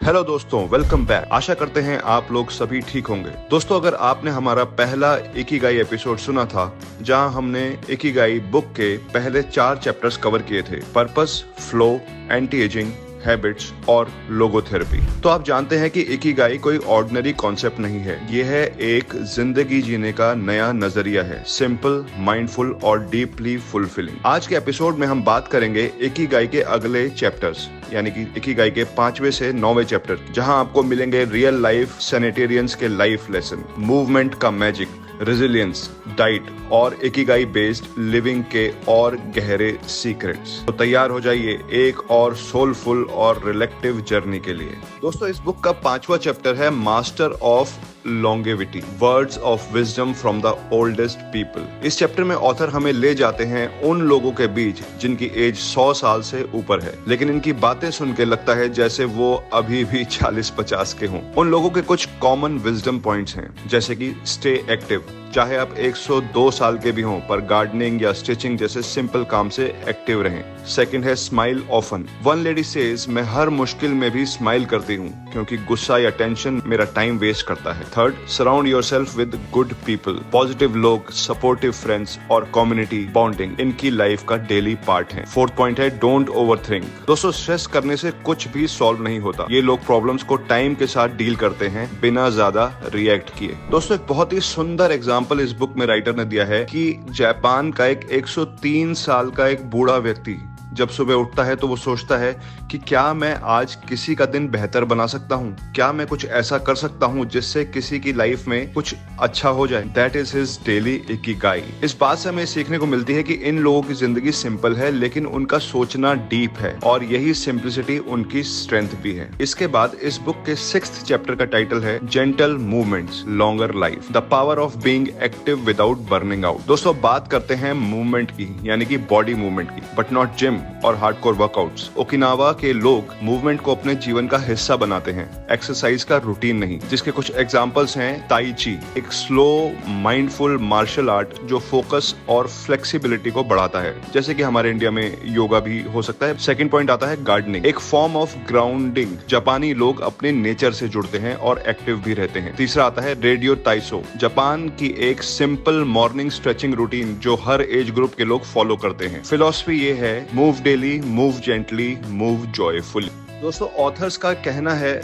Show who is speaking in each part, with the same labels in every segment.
Speaker 1: Hello दोस्तों, welcome back. आशा करते हैं आप लोग सभी ठीक होंगे। दोस्तों, अगर आपने हमारा पहला इकिगाई एपिसोड सुना था जहां हमने इकिगाई बुक के पहले 4 चैप्टर्स कवर किए थे, purpose, flow, anti ageing, habits और लोगोथेरेपी, तो आप जानते हैं कि इकिगाई कोई ऑर्डिनरी कॉन्सेप्ट नहीं है। ये है एक जिंदगी जीने का नया नजरिया है, सिंपल, माइंडफुल और डीपली फुलफिलिंग। आज के एपिसोड में हम बात करेंगे इकिगाई के अगले चैप्टर्स, यानी कि इकिगाई के 5वें से 9वें चैप्टर, जहां आपको मिलेंगे रियल लाइफ सैनिटेरियंस के लाइफ लेसन, मूवमेंट का मैजिक, रेजिलियंस, डाइट और इकिगाई बेस्ड लिविंग के और गहरे सीक्रेट्स। तो तैयार हो जाइए एक और सोलफुल और रिलेक्टिव जर्नी के लिए। दोस्तों, इस बुक का 5वां चैप्टर है master of longevity, words of wisdom from the oldest people. इस चैप्टर में ऑथर हमें ले जाते हैं उन लोगों के बीच जिनकी एज 100 साल से ऊपर है, लेकिन इनकी बातें सुन के लगता है जैसे वो अभी भी 40-50 के हों। उन लोगों के कुछ कॉमन विजडम पॉइंट्स हैं, जैसे कि स्टे एक्टिव, चाहे आप 102 साल के भी हों, पर गार्डनिंग या स्टिचिंग जैसे सिंपल काम से एक्टिव रहें। सेकंड है smile often. One lady says, मैं हर मुश्किल में भी स्माइल करती हूँ क्योंकि गुस्सा या टेंशन मेरा टाइम वेस्ट करता है। Third, surround yourself with good people. Positive लोग, सपोर्टिव फ्रेंड्स और कम्युनिटी बॉन्डिंग इनकी लाइफ का डेली पार्ट है। फोर्थ पॉइंट है डोंट ओवरथिंक। दोस्तों, स्ट्रेस करने से कुछ भी सॉल्व नहीं होता। ये लोग प्रॉब्लम्स को टाइम के साथ डील करते हैं बिना ज्यादा रिएक्ट किए। दोस्तों, एक बहुत ही सुंदर एग्जाम्पल इस बुक में राइटर ने दिया है कि जापान का एक 103 साल का एक बूढ़ा व्यक्ति जब सुबह उठता है तो वो सोचता है कि क्या मैं आज किसी का दिन बेहतर बना सकता हूँ, क्या मैं कुछ ऐसा कर सकता हूँ जिससे किसी की लाइफ में कुछ अच्छा हो जाए। That is his daily Ikigai. इस बात से हमें सीखने को मिलती है कि इन लोगों की जिंदगी सिंपल है, लेकिन उनका सोचना डीप है और यही सिंप्लिसिटी उनकी स्ट्रेंथ भी है। इसके बाद इस बुक के 6th चैप्टर का टाइटल है gentle movements, longer life, the power of being active without burning out. दोस्तों, बात करते हैं मूवमेंट की, यानी कि बॉडी मूवमेंट की, बट नॉट जिम और हार्डकोर वर्कआउट्स। ओकिनावा के लोग मूवमेंट को अपने जीवन का हिस्सा बनाते हैं, एक्सरसाइज का रूटीन नहीं, जिसके कुछ एग्जांपल्स हैं ताई ची, एक स्लो माइंडफुल मार्शल आर्ट जो फोकस और फ्लेक्सिबिलिटी को बढ़ाता है, जैसे कि हमारे इंडिया में योगा भी हो सकता है। सेकंड पॉइंट आता है गार्डनिंग, एक फॉर्म ऑफ ग्राउंडिंग। जापानी लोग अपने नेचर से जुड़ते हैं और एक्टिव भी रहते हैं। तीसरा आता है रेडियो ताइसो, जापान की एक सिंपल मॉर्निंग स्ट्रेचिंग रूटीन जो हर एज ग्रुप के लोग फॉलो करते हैं। फिलॉसफी ये है move daily, move gently, move joyfully. दोस्तों, ऑथर्स का कहना है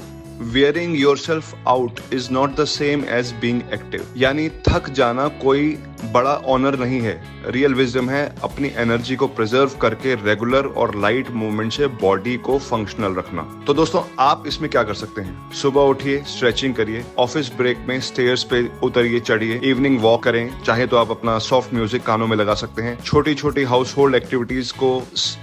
Speaker 1: wearing yourself out is not the same as being active, यानी थक जाना कोई बड़ा ऑनर नहीं है। रियल विजडम है अपनी एनर्जी को प्रिजर्व करके रेगुलर और लाइट मूवमेंट से बॉडी को फंक्शनल रखना। तो दोस्तों, आप इसमें क्या कर सकते हैं? सुबह उठिए, स्ट्रेचिंग करिए, ऑफिस ब्रेक में स्टेयर्स पे उतरिए चढ़िए, इवनिंग वॉक करें, चाहे तो आप अपना सॉफ्ट म्यूजिक कानों में लगा सकते हैं। छोटी छोटी हाउस होल्ड एक्टिविटीज को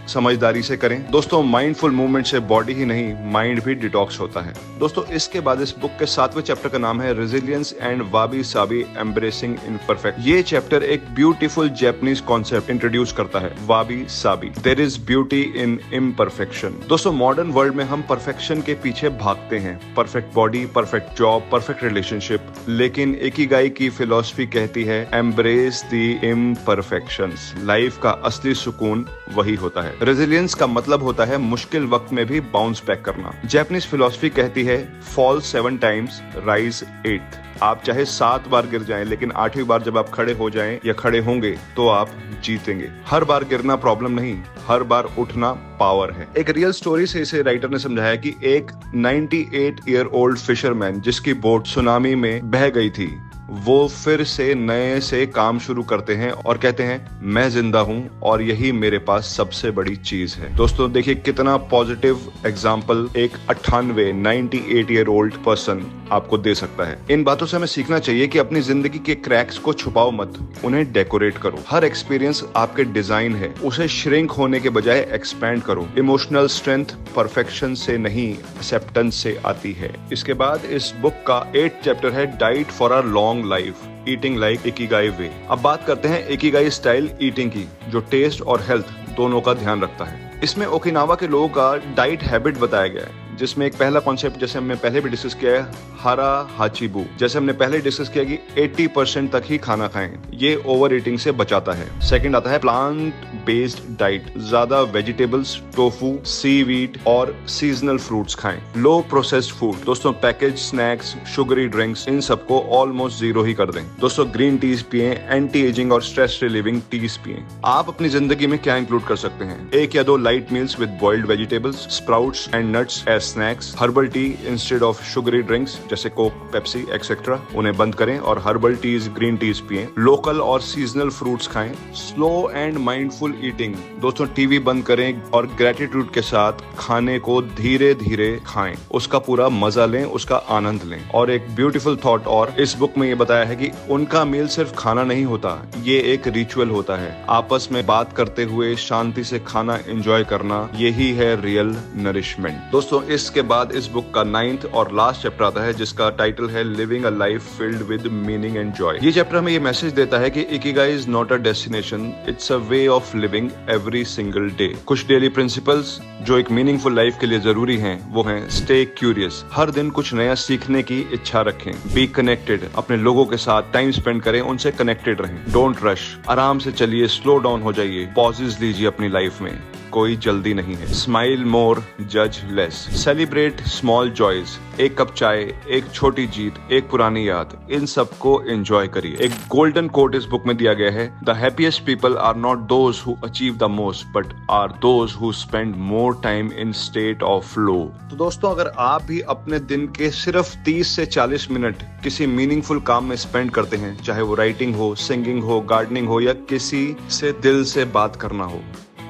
Speaker 1: समझदारी से करें। दोस्तों, माइंडफुल मूवमेंट से बॉडी ही नहीं, माइंड भी डिटॉक्स होता है। दोस्तों, इसके बाद इस बुक के 7वें चैप्टर का नाम है resilience and wabi sabi embracing imperfect. ये चैप्टर एक ब्यूटीफुल जैपनीज कॉन्सेप्ट इंट्रोड्यूस करता है, wabi sabi, there is beauty in imperfection. दोस्तों, मॉडर्न वर्ल्ड में हम परफेक्शन के पीछे भागते हैं, perfect body, perfect job, perfect relationship, लेकिन इकिगाई की फिलॉसफी कहती है एम्ब्रेस द इम्परफेक्शंस। लाइफ का असली सुकून वही होता है। रेजिलियंस का मतलब होता है मुश्किल वक्त में भी बाउंस बैक करना। जैपनीज फिलॉसफी कहती है फॉल 7 टाइम्स, राइज 8th। आप चाहे 7 बार गिर जाएं, लेकिन 8वीं बार जब आप खड़े हो जाएं या खड़े होंगे तो आप जीतेंगे। हर बार गिरना प्रॉब्लम नहीं, हर बार उठना पावर है। एक रियल स्टोरी से इसे राइटर ने समझाया कि एक 98 ईयर ओल्ड फिशरमैन जिसकी बोट सुनामी में बह गई थी, वो फिर से नए से काम शुरू करते हैं और कहते हैं मैं जिंदा हूं और यही मेरे पास सबसे बड़ी चीज है। दोस्तों, देखिए कितना पॉजिटिव एग्जाम्पल एक 98 ईयर ओल्ड पर्सन आपको दे सकता है। इन बातों से हमें सीखना चाहिए कि अपनी जिंदगी के क्रैक्स को छुपाओ मत, उन्हें डेकोरेट करो। हर एक्सपीरियंस आपके डिजाइन है, उसे श्रिंक होने के बजाय एक्सपैंड करो। इमोशनल स्ट्रेंथ परफेक्शन से नहीं, एक्सेप्टेंस से आती है। इसके बाद इस बुक का 8th चैप्टर है diet for a long life, eating like ikigai way. अब बात करते हैं इकिगाई स्टाइल ईटिंग की, जो टेस्ट और हेल्थ दोनों का ध्यान रखता है। इसमें ओकिनावा के लोगों का डाइट हैबिट बताया गया है, जिसमें एक पहला कॉन्सेप्ट जैसे हमने पहले भी डिस्कस किया है, हरा हाचीबू। जैसे हमने पहले डिस्कस किया कि 80% तक ही खाना खाएं, ये ओवर ईटिंग से बचाता है। सेकंड आता है प्लांट बेस्ड डाइट, ज्यादा वेजिटेबल्स, टोफू, सीवीड और सीजनल फ्रूट्स खाएं। लो प्रोसेस्ड फूड, दोस्तों पैकेज स्नैक्स, शुगरी ड्रिंक्स, इन सबको ऑलमोस्ट जीरो ही कर दें। दोस्तों ग्रीन टीज पिएं, एंटी एजिंग और स्ट्रेस रिलीविंग टीज पिएं। आप अपनी जिंदगी में क्या इंक्लूड कर सकते हैं? 1 या 2 light meals with boiled vegetables, sprouts and nuts as snacks, herbal tea instead of sugary drinks जैसे कोक, पेप्सी एक्सेट्रा, उन्हें बंद करें और हर्बल टीज, ग्रीन टीज पिएं। लोकल और सीजनल फ्रूट्स खाएं। स्लो एंड माइंडफुल ईटिंग, दोस्तों टीवी बंद करें और ग्रेटिट्यूड के साथ खाने को धीरे धीरे खाएं, उसका पूरा मजा लें, उसका आनंद लें। और एक ब्यूटीफुल थॉट और इस बुक में ये बताया है कि उनका मील सिर्फ खाना नहीं होता, ये एक रिचुअल होता है। आपस में बात करते हुए शांति से खाना एंजॉय करना, यही है रियल नरिशमेंट। दोस्तों इसके बाद इस बुक का 9th और लास्ट चैप्टर आता है जिसका टाइटल है living a life filled with meaning and Joy. ये चैप्टर हमें ये मैसेज देता है कि Ikigai is not a destination, it's a way of living every single day. कुछ डेली प्रिंसिपल्स जो एक मीनिंगफुल लाइफ के लिए जरूरी हैं वो हैं स्टे क्यूरियस, हर दिन कुछ नया सीखने की इच्छा रखें। बी कनेक्टेड, अपने लोगों के साथ टाइम स्पेंड करें, उनसे कनेक्टेड रहें। डोंट रश, आराम से चलिए, स्लो डाउन हो जाइए, पॉजेज लीजिए अपनी लाइफ में, कोई जल्दी नहीं है। स्माइल मोर, जज लेस, सेलिब्रेट स्मॉल जॉयज, एक कप चाय, एक छोटी जीत, एक पुरानी याद, इन सबको एंजॉय करिए। एक गोल्डन कोट इस बुक में दिया गया है, the happiest people are not those who achieve the most but are those who spend more time in state of flow. तो दोस्तों अगर आप भी अपने दिन के सिर्फ 30 से 40 मिनट किसी मीनिंगफुल काम में स्पेंड करते हैं, चाहे वो राइटिंग हो, सिंगिंग हो, गार्डनिंग हो या किसी से दिल से बात करना हो,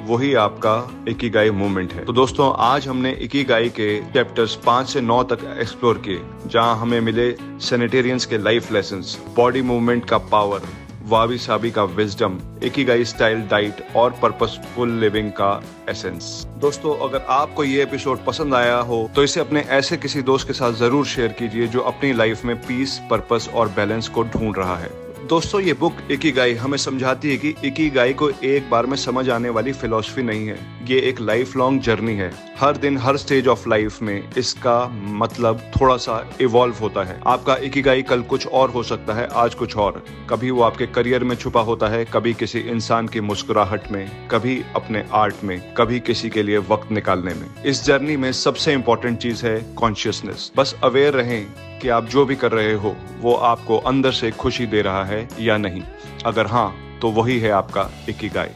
Speaker 1: वही आपका इकिगाई मूवमेंट है। तो दोस्तों आज हमने इकिगाई के चैप्टर्स 5 से 9 तक एक्सप्लोर किए, जहां हमें मिले सैनिटेरियंस के लाइफ लेसन्स, बॉडी मूवमेंट का पावर, वाबी साबी का विजडम, इकिगाई स्टाइल डाइट और पर्पसफुल लिविंग का एसेंस। दोस्तों अगर आपको ये एपिसोड पसंद आया हो तो इसे अपने ऐसे किसी दोस्त के साथ जरूर शेयर कीजिए जो अपनी लाइफ में पीस, पर्पस और बैलेंस को ढूंढ रहा है। दोस्तों ये बुक इकिगाई हमें समझाती है कि इकिगाई को एक बार में समझ आने वाली फिलॉसफी नहीं है, ये एक लाइफ लॉन्ग जर्नी है। हर दिन, हर स्टेज ऑफ लाइफ में इसका मतलब थोड़ा सा इवॉल्व होता है। आपका इकिगाई कल कुछ और हो सकता है, आज कुछ और। कभी वो आपके करियर में छुपा होता है, कभी किसी इंसान की मुस्कुराहट में, कभी अपने आर्ट में, कभी किसी के लिए वक्त निकालने में। इस जर्नी में सबसे इम्पोर्टेंट चीज है कॉन्शियसनेस। बस अवेयर रहें कि आप जो भी कर रहे हो वो आपको अंदर से खुशी दे रहा है या नहीं। अगर हाँ तो वही है आपका इकिगाई।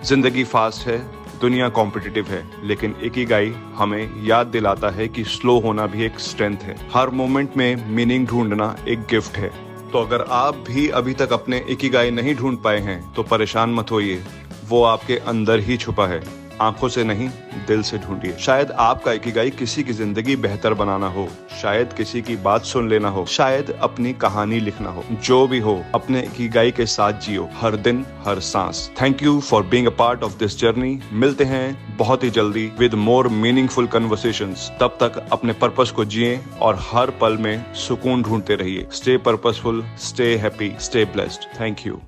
Speaker 1: जिंदगी फास्ट है, दुनिया कॉम्पिटिटिव है, लेकिन इकिगाई हमें याद दिलाता है कि स्लो होना भी एक स्ट्रेंथ है। हर मोमेंट में मीनिंग ढूंढना एक गिफ्ट है। तो अगर आप भी अभी तक अपने इकिगाई नहीं ढूंढ पाए हैं तो परेशान मत होइए, वो आपके अंदर ही छुपा है। आंखों से नहीं, दिल से ढूंढिए। शायद आपका इकिगाई किसी की जिंदगी बेहतर बनाना हो, शायद किसी की बात सुन लेना हो, शायद अपनी कहानी लिखना हो। जो भी हो, अपने इकिगाई के साथ जियो, हर दिन, हर सांस। Thank you for being a part of this journey. मिलते हैं बहुत ही जल्दी विद मोर मीनिंगफुल कन्वर्सेशंस। तब तक अपने पर्पस को जिए और हर पल में सुकून ढूंढते रहिए। Stay purposeful, stay happy, stay blessed. Thank you.